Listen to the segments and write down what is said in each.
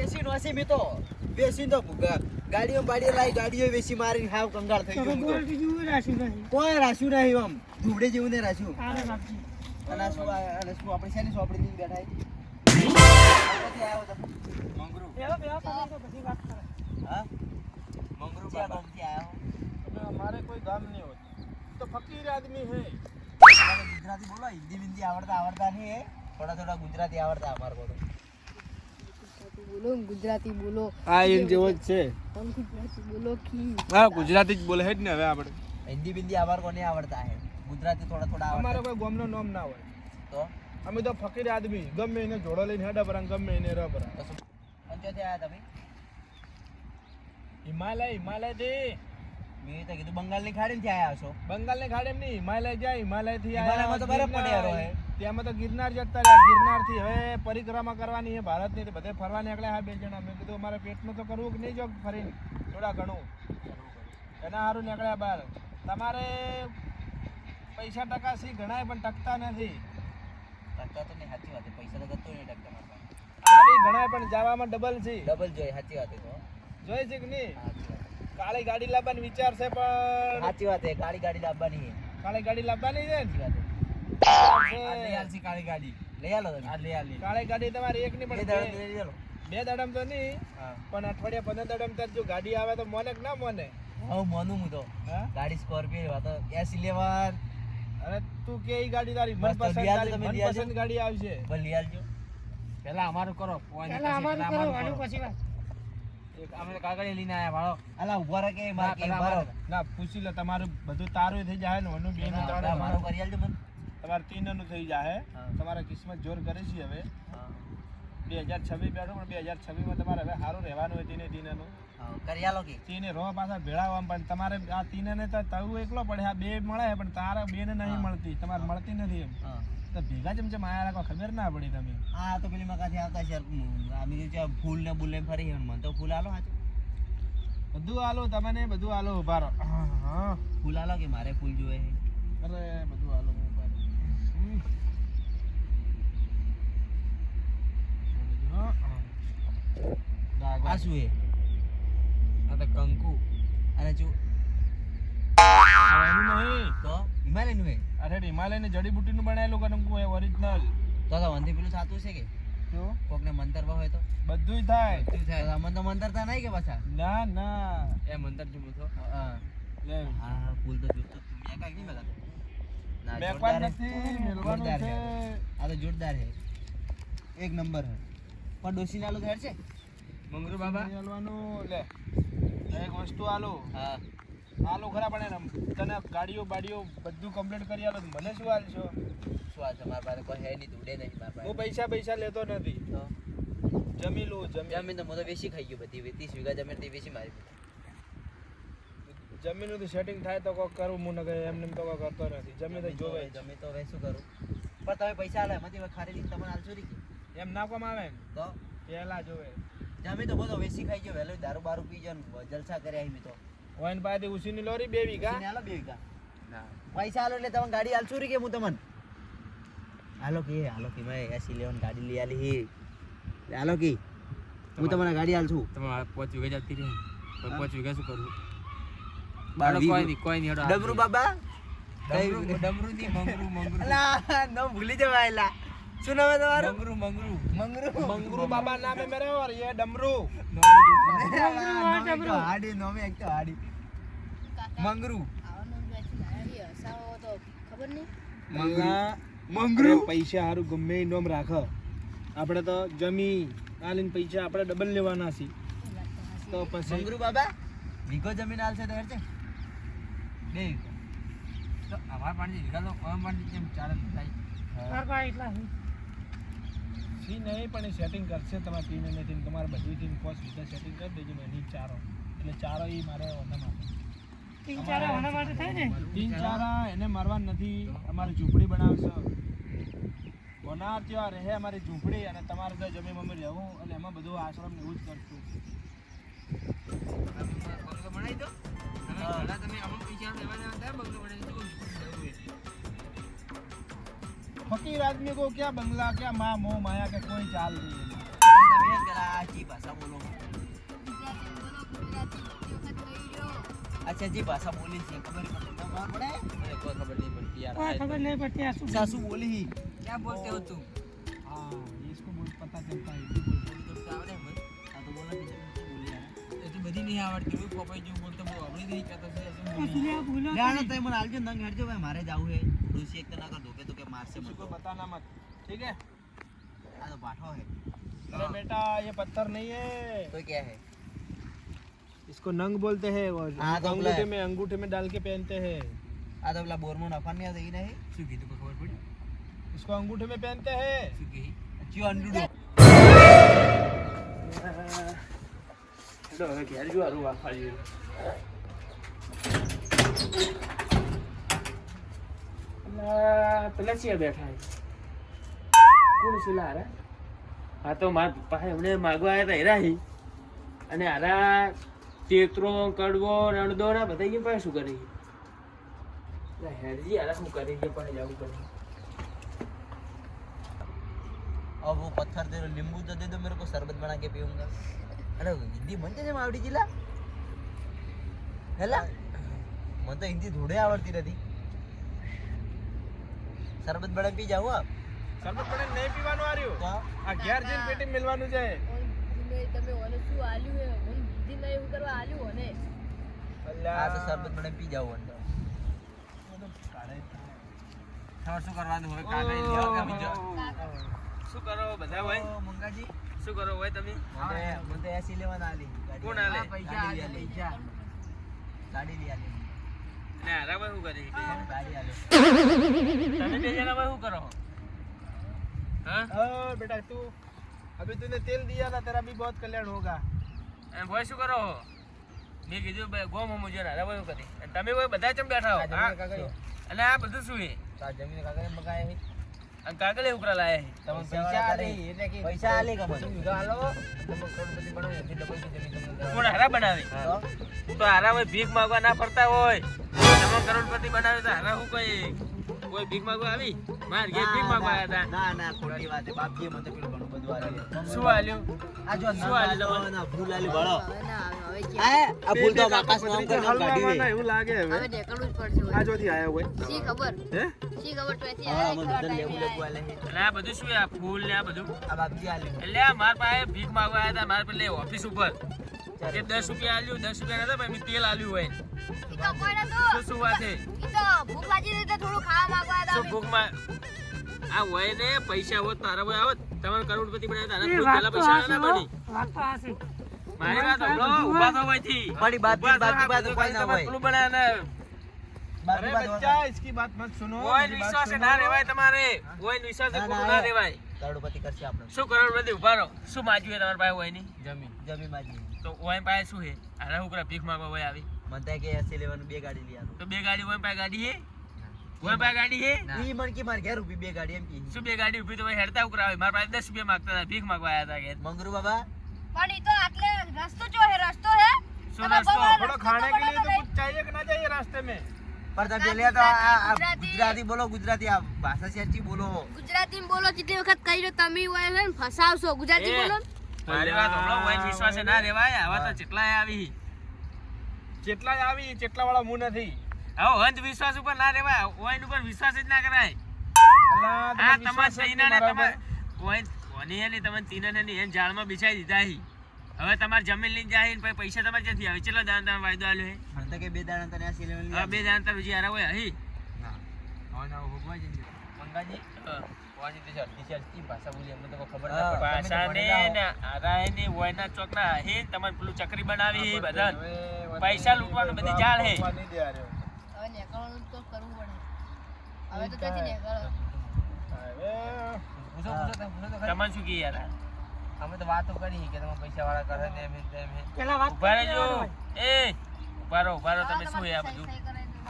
વેસી નોસી મી તો વેસી તો ગાડીઓ બાડીઓ લાઈ ગાડીઓ વેસી મારી હાવ કંગાળ થઈ ગયો બોલ બીજું રાખ્યું નહીં. કોઈ રાખ્યું નહીં આમ ધૂબડે જેવું ને રાખ્યું આને રાખજે. અને શું આપણે શેની સોપડી ની બેઠા આવ્યો તો મંગરૂ બેહો બેહો તમે તો બધી વાત કરે. હા મંગરૂ બાબા થી આવ્યો हमारे कोई काम नहीं होता तो फकीर आदमी है ગુજરાતી બોલો હિન્દી વિંદી આવડતા નહીં થોડા ગુજરાતી આવડતા અમારે બોલો ગુજરાતી બોલો આ એમ જેવો જ છે તમે ગુજરાતી બોલો કી હા ગુજરાતી જ બોલે છે જ ને હવે આપણે હિન્દી વિંદી અમારે કોને આવડતા હે ગુજરાતી થોડા અમારે આવડતા કોઈ ગામનો નામ ના હોય તો અમે તો ફકીર આદમી ગમે એને જોડો લઈને હેડા પર ગમે એને ર પર તો શું પંચોતેર આયા તમે હિમાલય થી મેં તો કીધું બંગાળની ખાડીમાંથી આયા છો બંગાળની ખાડી નહીં હિમાલય જાય હિમાલય થી હિમાલયમાં તો બરફ પડ્યો હે ત્યાંમાં તો ગિરનાર જતા રહ્યા ગિરનાર થી હવે પરિક્રમા કરવાની છે ભારતની તો બધે ફરવા નીકળ્યા હા બે જણા મેં કીધું અમારે પેટનું તો કરવું કે નહીં જો ફરીને થોડા ઘણું એના સારું નીકળ્યા બહાર તમારે પૈસા ટકા સી ગણાય પણ ટકતા નથી ટકતા તો નહીં સાચી વાત છે પૈસા તો ગતો નહીં ટકતા મારા પાસે આવી ગણાય પણ જવામાં ડબલ છે ડબલ જોઈએ સાચી વાત છે તો જોઈ છે કે નહીં સાચી વાત કાળી ગાડી લાવવાની વિચાર છે પણ સાચી વાત છે ગાડી લાવવાની છે કાળી ગાડી લાવવાની છે ને સાચી વાત છે લઈ આલસી કાળી ગાડી લઈ આલો તમે લઈ આલી કાળી ગાડી તમારી એક ની બે પણ દાડા લઈ આલો બે દાડમ તો નહીં હા પણ અઠવાડિયા 15 દાડમ તક જો ગાડી આવે તો મોને કે ના મોને હું મોનું હું તો હા ગાડી સ્કોર્પિયો હતો S11 અરે તું કે ઈ ગાડી તારી બસ તો મનપસંદ લિયાજો તારી તમે લિયાજો. મનપસંદ ગાડી આવશે ભલે લઈ આલજો પહેલા અમારું કરો પહેલા અમારું કરો વાળું પછી વાત. અમે કાગળિયા લઈને આયા ભાળો અલા ઉભા રહે કે માર કે ઉભા રહો ના પૂછી લે તમારું બધું તારું થઈ જાય ને ઓનું બે નું ત્રણ મારું કરી આલજો મને તમારે તીન નું થઈ જાય હા. તમારા કિસ્મત જોર કરે છે હવે હા 2026 બેઠો પણ 2026 માં તમારે હવે સારું રહેવાનું હોય તીને હા કરી આલો કે તીને રો પાછા ભેળાવવા પણ તમારે આ તીને ને તો તું એકલો પડે આ બે મળે પણ તારા બે ને નહીં મળતી તમારે મળતી નથી એમ હા તો ભેગા જેમ આયા રાખો ખબર ના પડી તમે આ તો પેલી મકાથી આવતા છે આમી જે ફૂલ ને બુલ ને ફરી મને તો ફૂલ આલો હાચું બધું આલો તમને બધું આલો ઉભા રહો હા ફૂલ આલો કે મારે ફૂલ જોવે છે અરે બધું આલો ઉભા રહો આ શું હે આ તો કંકુ અને જો આનું નહીં તો હિમાલયનું હે અરે હિમાલયની જડીબુટ્ટીનું બનાવેલું કંકુ હે ઓરિજિનલ તો વંથી પેલું સાતું છે કે જો કોકને મંતરવા હોય તો બધુંય થાય શું થાય અમને તો મંતરતા નહીં કે પાછા ના ના એ મંતર જો તો હા લે હા ફૂલ તો જોતો તું મેં કાઈ નહીં લગાતો ના બેકવાન જોરદાર નથી હે. મેલવાનું જોરદાર છે હે. આ તો જોરદાર હે એક નંબર હે પણ ડોસી નાલો ઘર છે મંગરૂ બાબા મેલવાનું લે એક વસ્તુ આલો હા આલો ખરા પણ એને તને ગાડીઓ બાડીઓ બધું કમ્પ્લીટ કરી આલો તો મને શું આલશો શું આ તમારા પાસે કોઈ હે નહીં દુડે નહીં મારા હું પાસે પૈસા લેતો નથી તો જમી લો જમી જમીન તો હું તો વેચી ખાઈ ગયો બધી 30 વીઘા જમીન તે વેચી મારી જમીનનું તો સેટિંગ થાય તો કોઈ કરું હું નગર એમને તો કોઈ કરતો નથી જમીન તો જોવે જ. જમીન તો હવે શું કરું પણ તમે પૈસા આલે એમાંથી ખરીદી તમને આલશો રી એમ ના કોમ આવે ને તો પહેલા જોવે જમીન તો બધો વેચી ખાઈ ગયો વહેલો દારૂ બારૂ પી જાય ને જલસા કર્યા આવી તો ઓઈન પાસેથી ઉસીની લોરી 2 વીઘા ને આલો 2 વીઘા ના પૈસા આલો એટલે તમે ગાડી આલશો રી કે હું તમને હાલો કે મેં S11 ગાડી લઈ આલી હે હાલો કે હું તમને ગાડી આલશું તમારે 5 વીઘા જતી રહી હા. 5 વીઘા શું કરવું કોઈ નહીં હેડો ડમરૂ બાબા ડમરું ની મંગરું અલા નો ભૂલી જવાયલા શું નામ હે તમારું મંગરું મંગરૂ બાબા નામે મેરે ઓર ये डमरू હાડી નોમે એક તો હાડી મંગરૂ હસાવો તો ખબર નહીં મંગરૂ પૈસા હારું ગમે ઈ નોમ રાખ આપણે તો જમી આલીન પૈસા આપણે ડબલ લેવાના છે તો પછી મંગરૂ બાબા વીઘો જમીન આલશે તો હેરશે 2 વીઘા તો અમાર પાણી વીઘા તો અમાર પાણી જેમ ચાલે થાય મારા પાસે એટલા છે. સી નહીં પણ સેટિંગ કરશે તમારે ટીમ ને ટીમ તમારે બધી ટીમ કોસ રીતે સેટિંગ કરી દેજો એની ચારો એટલે ચારો ઈ મારે ઓના માટે તીન ચાર આના માટે થાય ને. તીન ચારા એને મારવા નથી અમારી ઝૂંપડી બનાવશે બનાવ ત્યાં રહે અમારી ઝૂંપડી અને તમારે તો જમી મમ્મી રહેવું અને એમાં બધું આશ્રમ ને એવું જ કરશું બંગલો બનાવી દો તમે ઘણા તમે અમુક પૈસા લેવાના હતા બંગલો બનાવી દો फकीर आदमी को क्या बंगला क्या माँ मोह माया के कोई चाल नहीं है તમે એમ કરા આ જી ભાષા બોલો ગુજરાતી બોલો ગુજરાતી બધી વખત કહી રહ્યો અચ્છા જી ભાષા બોલી છે ખબર પડે મને કોઈ ખબર નહીં પડતી યાર કોઈ ખબર નહીં પડતી આ શું સાસુ બોલી क्या बोलते हो तुम हाँ इसको बोल पता चलता है हिंदी बोलते बोलते तो आवड़े मत આ તો બોલો બીજું બોલી યાર એ તો બધી નહીં આવડતી હોય પોપાઈ જેવું બોલતો બહુ આવડી નહીં કહેતો છે શું કશું લે બોલો જાણો તો મને આલજો નંગ હેડજો ભાઈ મારે જાવું હે ડોસી એક તો ના કર ધોકે તો કે મારશે किसी को મને बताना मत ठीक है આ તો બાઠો હે अरे बेटा ये पत्थर नहीं है તો ક્યાં હે इसको नंग बोलते हैं और हाँ, तो अंगूठे में डाल के पहनते हैं આ તો પેલા બોરમાં નફા નહીં આવતા ઈ નહીં શું કીધું કોઈ ખબર પડી इसको अंगूठे में पहनते हैं શું કહી ચિયો અંડુડો હવે ઘેર જો હારું વાફાડ્યું પેલા ચિયા બેઠા કોણ છે લારા હા તો મારા પપ્પા એમને માગવા આવ્યા હતા હેરા અને હારા તેતરો કડવો રણદો ને બધા અહીંયા પાસે શું કરી હેરજી હારા શું કરી ગયા પાસે જવું પડે अब वो पत्थर दे दो नींबू तो दे दो मेरे को शरबत बना के पीऊंगा अरे हिंदी मनते છે આવડી જીલા હેલા મને તો હિન્દી થોડે આવડતી નથી શરબત બના પી જાવ આપ શરબત પડે નહીં પીવાનું આર્યું તો આ ઘેર જઈને પેટી મેલવાનું છે તમે ઓને શું આલ્યું હે મને બુદ્ધિ નહીં એવું કરવા આલ્યું ઓને આ તો શરબત બના પી જાવ અંદર તમારે શું કરવાનું હોય કાગળ લેવા કે બીજો શું કરો બધા હોય ઓ મંગાજી શું કરો હોય તમે મને એસી લેવાના આલી કોણ આલે? ગાડી લે ગાડી લે આલી અને હારા ભાઈ શું કરે ગાડી આલે તમે બે જણા ભાઈ શું કરો हाँ बेटा तू अभी तूने तेल दिया था तेरा भी बहुत कल्याण होगा એમ ભાઈ શું કરો મેં કીધું ગોમ મુજે હારા ભાઈ શું કરી અને તમે ભાઈ બધા ચમ બેઠા હો હા? અને આ બધું શું છે આ જમીન કાગળ મગાય હે અને કાગળ ઉપરા લાયા છે તમે પૈસા આલે એટલે કે પૈસા આલે કે મને હાલો તમે કરોડપતિ બનાવો એટલે ડબલ ની જમીન તમને કોણ હારા બનાવે તો હારા ભાઈ ભીખ માંગવા ના ફરતા હોય તમે કરોડપતિ બનાવે તો હારા શું કોઈ ભીખ માંગવા આવી માર ઘેર ભીખ માંગવા આવ્યા હતા ના ના ખોટી વાત છે બાપજીએ મને તો પેલું ઘણું બધું આલ્યું શું આલ્યું આ જો શું આલ્યું તમને? ના ભૂલ આલી ભળો હવે ના આવે હવે આ ભૂલ તો આકાશ નામ કરી ગાડી હલવાના વે એવું લાગે હવે હવે ઢેકણું જ પડશે આ જોથી આયા હોય શી ખબર હે શી ખબર ત્યાંથી હા આવે મને બધું લેવું લેવું આલે છે અને આ બધું શું છે? આ ફૂલ ને આ બધું આ બાપજી આલે એટલે આ માર પાસે ભીખ માંગવા આવ્યા હતા મારા પેલે ઓફિસ ઉપર કે 10 રૂપિયા આલ્યું 10 રૂપિયા નતા ભાઈ મેં તેલ આલ્યું હોય ઈ તો કોઈ નતો શું વાત છે ઈ તો ભૂખ લાગી હતી તો થોડું ખાવા માંગવા હતા શું ભૂખમાં આ હોય ને પૈસા હોત તારા ભાઈ આવત તમારે કરોડપતિ બનાવ્યા એ હતા વાત પેલા તો પૈસા હાચી ના હો. બની વાત તો હાચી. મારી વાત સાંભળો ઊભા થો ભાઈથી મારી બાત ઊભા થો, બાકી આ બાત બધું કોઈ ના તમારે હોય પેલું બનાવ્યા ને अरे બાકી બાત बच्चा इसकी बात मत सुनो કોઈ मेरी बात વિશ્વાસ सुनो। ના રેવાય તમારે કોઈ વિશ્વાસ ના, ખોટું ના, ના રેવાય કરોડપતિ કરશે આપણે શું કરોડપતિ ઉભા રહો શું માજ્યું તમારા પાસે હોય ની જમીન જમી માજી તો ઓય પાસે શું છે આરા ઉપરા ભીખ માંગવા હોય આવી મને થાય કે એસી લેવાનું બે ગાડી લઈ આલો તો બે ગાડી ઓય પાસે ગાડી છે ઓય પાસે ગાડી છે ના. ઈ મન કે માર ઘેર ઉભી બે ગાડી એમ કી શું બે ગાડી ઊભી તો ભાઈ હેડતા ઉપરા આવે મારા પાસે 10 રૂપિયા માંગતા હતા ભીખ માંગવા આવ્યા હતા કે મંગરૂ બાબા પણ ઈ તો આટલે રસ્તો જો હે રસ્તો હે શું તમે રસ્તો? બોલો, थोड़ा खाने के लिए तो कुछ चाहिए कि ना चाहिए रास्ते में પર તમે લે તો આ ગુજરાતી. ગુજરાતી બોલો ગુજરાતી આ ભાષા સાચી બોલો ગુજરાતીમાં બોલો કેટલી વખત કહી રહ્યો તમે હોય છે ને ફસાવશો ગુજરાતી એ. બોલો મારી વાત સાંભળો ઓય વિશ્વાસ ના રેવાય આવા તો કેટલાય આવી જેટલા આવી જેટલા વાળા મું નથી હવે અંધ વિશ્વાસ ઉપર ના રેવાય ઓય ઉપર વિશ્વાસ જ ના કરાય અલ્લાહ આ તમને તમાર વિશ્વાસ છે કે સૈનાને મારા તમાર ઉપર? ઓય ઓની એની તમને તીનાને ની એન જાળમાં બિછાઈ દીધા હી હવે તમાર જમીન લઈને જાય ને પછી પૈસા તમારે ક્યાંથી આવે ચેટલો દાન તમે વાયદો આલ્યો હે મને તો કે બે દાડા તને એસી લેવાનું હવે બે જાણ તાર બીજી હારા હોય હી ના હવે ના ભોગવા જઈએ મંગાજી કોની તે અડધી છે અડધી ભાષા બોલી અમને તો કોઈ ખબર ના પડે પાસાને ને આરાયને ઓયના ચોકના હે તમારે પેલું ચકરી બનાવી હે બધા પૈસા લૂંટવાનું બધી જાળ હે ભગવાન નહીં દે આ રહ્યો. હવે નીકળવાનું તો કરવું પડે હવે તો ત્યાંથી નીકળો હવે પૂછો પૂછો તમે પૂછો તો ખરી. તમને શું કી યાર અમે તો વાતો કરી કે તમે પૈસા વાળા કરે ને એમ તેમ એમ. પેલા વાત ઉભા કરી રહેજો લેવાનું. એ ઉભા રહો તમે શું હે આ બધું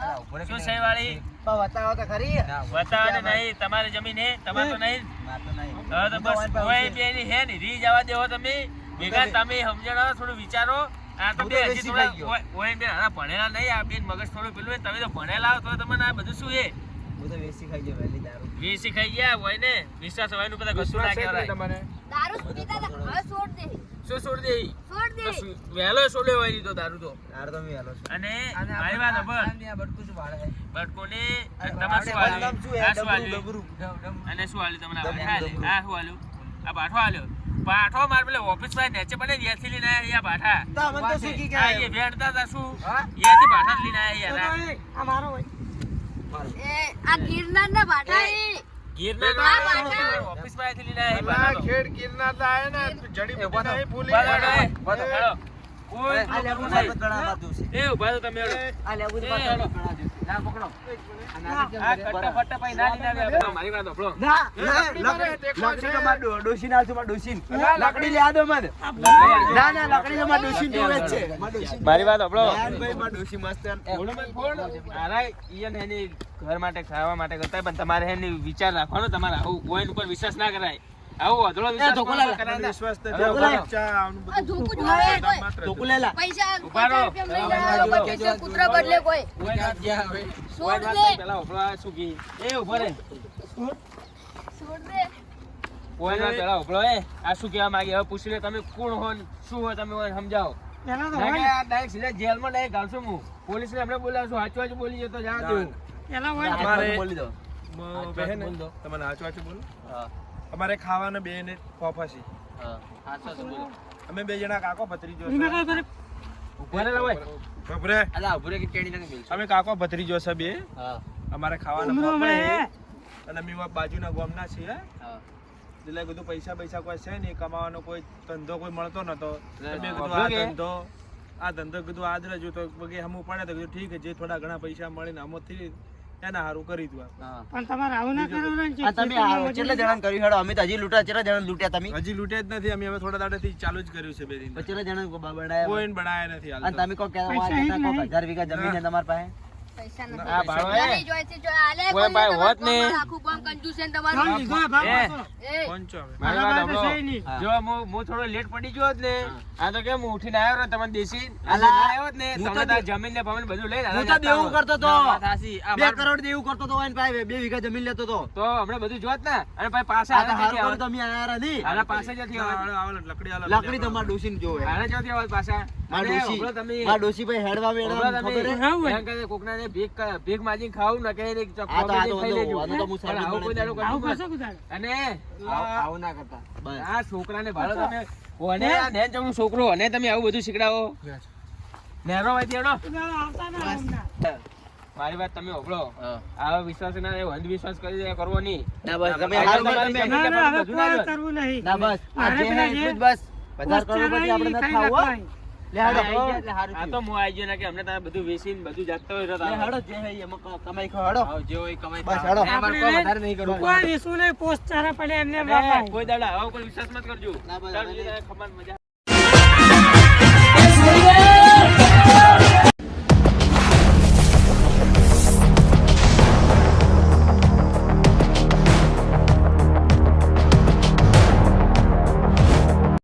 અલા, ઉભો રહે કે શું નહીં? સહી વાળી પણ બતાવો તો ખરી ના, બતાવને નહીં તમારી જમીન હે તમારે તો નહીં માર તો નહીં હવે તો બસ ઓય બેની હે ને રી જવા દેવો તમે ભેગા તમે સમજણો થોડું વિચારો આ તો હું બે તો હજી બેસી થોડા ગઈ ગયો. ઓય બે હારા ભણેલા નહીં આ બેન મગજ થોડું પેલું હોય તમે તો ભણેલા હો તો તમને આ બધું શું હે હું તો વેસી ખાઈ ગયો વહેલી દારૂ. વેસી ખાઈ ગયા હોય ને વિશ્વાસ હોય નું બધા કશું ના વિશ્વાસ છે જ નહીં કહેવાય. તમને દારૂ પીતા હતા, હવે છોડ દે. શું છોડ દે છોડ દે. વહેલો છોડ્યો હોય ઈ તો દારૂ તો. દારૂ તો મેં હાલો છું. અને મારી વાત સાંભળ. આ બટકું શું ભાડે છે? બટકોને અરે તમારે શું ભાડે હાલ્યું? શું આ શું ડબરું, હાલ્યું? ડબરું. અને શું હાલ્યું તમને? ડબરું, આ હાલ્યું. ડબરું. આ શું હાલ્યું? આ બાઠો હાલ્યો. બાઠો માર પેલે ઓફિસ માં નેચે બને ત્યાંથી લઈને આયા બાઠા. તો અમને તો શું કી આ કહેવાય? એ ભેળતા હતા શું? હા? ત્યાંથી બાઠા જ લઈને આયા તો યાર. આ મારો હોય. એ આ ગિરનારના ભાટા એ. ગીરના આ બાઠા. ઓફિસ માં લઈને આયા અલા, બાઠા તો. ખેડ ગિરનાર તો આયા ને જડીબુટ્ટી નહીં ભૂલી બરાબર, ગયા. બરાબર. હેલો. કોઈ આ લેબુ નહીં. સરબત ગળામાં દઉં છે. એ ઉભા તો તમે હેલો. આ લેબુ એ સરબત હેલો. ગળામાં દઉં છે. ના પકડો. આ કટ્ટા ફટ્ટા ભાઈ ના લીધા બે આપણે. મારી વાત સાંભળો. ના, લકડી ના, મારે ટેકવા લકડી છે. તો મારે ડોશીને આલશું, મારે ડોશીને. લકડી લે આદો મને. લકડી ના, ના, લકડી તો મારે ડોશીને જોવે જ છે. મારે ડોશીને મારી વાત સાંભળો. નારાયણભાઈ, મારે ડોશી મસ્ત એમ. બોલો ભાઈ, બોલો. આરા ઈયન એની ઘર માટે ખાવા માટે કરતા પણ તમારે એની વિચાર રાખવાનો. તમારે આવું કોઈન ઉપર વિશ્વાસ ના કરાય. આવું અધળો વિશ્વાસ ધોકો કોઈના લે. પર કરાય ના. વિશ્વાસ તો હવે જો બોલાય. બચ્ચા આનું આ બધું ધોકું જોવે કોઈ. માત્ર ધોકો લે લા. પૈસા ઉભા રહો. 50 રૂપિયા લઈ જાય, પછી કૂતરા બદલે કોઈ. કોઈ ના ગયા હવે. કોઈ છોડ વાત દે. નહીં. પેલા ઉભરા શું કી? એ ઉભો રે. છોડ દે. કોઈ ના પેલા ઉભરો એ. આ શું કહેવા માંગે હવે પૂછી લે તમે કોણ હો ને શું હો તમે મને સમજાવો. પેલા તો ના કે હોય. આ ડાયરેક્ટ સીધા જેલમાં ડાયરેક્ટ ઘાલશું હું. પોલીસને હમણાં બોલાવશું. સાચું સાચું બોલી જતો જાણ દેવું. પેલા હોય. અમારે બોલી દો. બહેન બોલ દો. તમને હાચું હાચું બોલું હા, અમારે ખાવાના બે ને ફોફા છે હા. સાચું સાચું બોલો. અમે બે જણા કાકો ભત્રીજો એમાં છે કાંઈ ઉભા રહેલા હોય. ખબરે અલા ઉભરે કે ટેણી લગે મિલશે. અમે કાકો ભત્રીજો છે બે હા, અમારે ખાવાના ઉમરો ફોફા હમણાં છે. અને અમે એવા બાજુના ગામના છીએ હા. એટલે કીધું પૈસા પૈસા કોઈ છે નહીં કમાવાનો કોઈ ધંધો કોઈ મળતો નતો ના, મેં ના. કીધું વાપરો આ ધંધો કીધું આદરે જો તો બગે હમું પડે તો કીધું ઠીક છે જે થોડા ઘણા પૈસા મળે ને અમોથી એના હારું કરી દઉં હા. પણ તમારે આવું ના કરવાનું ને. આ તમે આ કેટલા જણાને કર્યું હેડો? અમે તો હજી લૂંટા, કેટલા જણાને લૂંટ્યા તમે? હજી લૂંટે જ નથી અમે હવે થોડા દાડાથી ચાલુ જ કર્યું છે બે દિન પછી કેટલા જણાને બનાયા? કોઈને બનાયા નથી હાલ અને તો. તમે કહો કે પૈસા આ ઈ જ કેટલા નહીં. 1000 વીઘા જમીન છે તમારી પાસે? પૈસા આ નથી. ભાડો એ. નહીં જોઈતી જો આલે કોઈ કોઈ ભાઈ હોત ને. તમારું આખું ગામ કંજૂસ છે ને ભાવ તમારું. લીધો આ ભાવ એ. પાછો. એ કોણ છો હવે મારી વાત મારા પાસે સાંભળો. છે નહીં. હા. જો હું થોડો લેટ પડી ગયો હોત ને આ તો કેમ હું ઉઠીને આવ્યો ને તમને દેશી અલા, ના આવ્યો હોત ને હું તમે તો તાર જમીન ને ભવન બધું લઈને હું હાલા તો જતા દેવું હોત. કરતો તો. ના, વાત હાચી. આ 2 માર- કરોડ દેવું કરતો તો એની પાસે 2 વીઘા જમીન લેતો તો. તો હમણાં બધું જોત ને અને પછી પાસે આ તો હારું કર્યું તમે આયા નહીં. હાલા પાસે જતી આવત. લકડી હાલો લાકડી તમારે ડોશીને જોવે. હાલે જતી આવત પાછા માર અને ડોશી, હમણાં તમે માર ડોશી ભાઈ હેડવા વેડવા હમણાં ખબર હે? તમે આવું હોય. એમ કહે કોકનાને ભીખ માજીને ખાવું ને કે એને આ તો ચોકલેટ ખાઈ લેજો. આનું તો હું પણ આવું કોઈ દાડો આવું કરવું કરશો મત. કુદાડો. અને આવું ના કરતા. બસ. આ છોકરાને ભાડો તમે ઓને આ નેન ચમનું છોકરો અને તમે આવું બધું શીખડાવો નેરો હોય તેડો કુદાડો આવતા ના હમણાં. મારી વાત તમે હોભળો હા. આવા વિશ્વાસ ના એ અંધવિશ્વાસ કરી દે કરવો નહીં ના બસ તમે આ હારું તમારી કરો તમે. જમીન ના, ના, હવે બધું ના કોઈ જોત. કરવું નહીં. ના બસ આ મારે જે પેલા હે જે એટલું જ બસ. 50 કરોડ પછી આપણે નથી ખાવું હો. લે હેડો. આ આઈ ગયા એટલે હારું આ તો હું આઈ ગયો ને કે અમને તમે બધું વેચીને બધું જાગતો હોય તો લે તારે. હેડો જે હે એમાં કમાઈ ખો હેડો. આવ જે હોય કમાઈ બસ ખાઓ. હેડો. અમારે કોઈ વધારે નહીં કરવું. કોઈ રીસું નહીં, પોસ્ટ ચારા પડે એમને અને બાપાય. કોઈ દાડા આવો કોઈ વિશ્વાસ મત કરજો ના, બસ, ચાલ, હવે જે તને ખબર મજા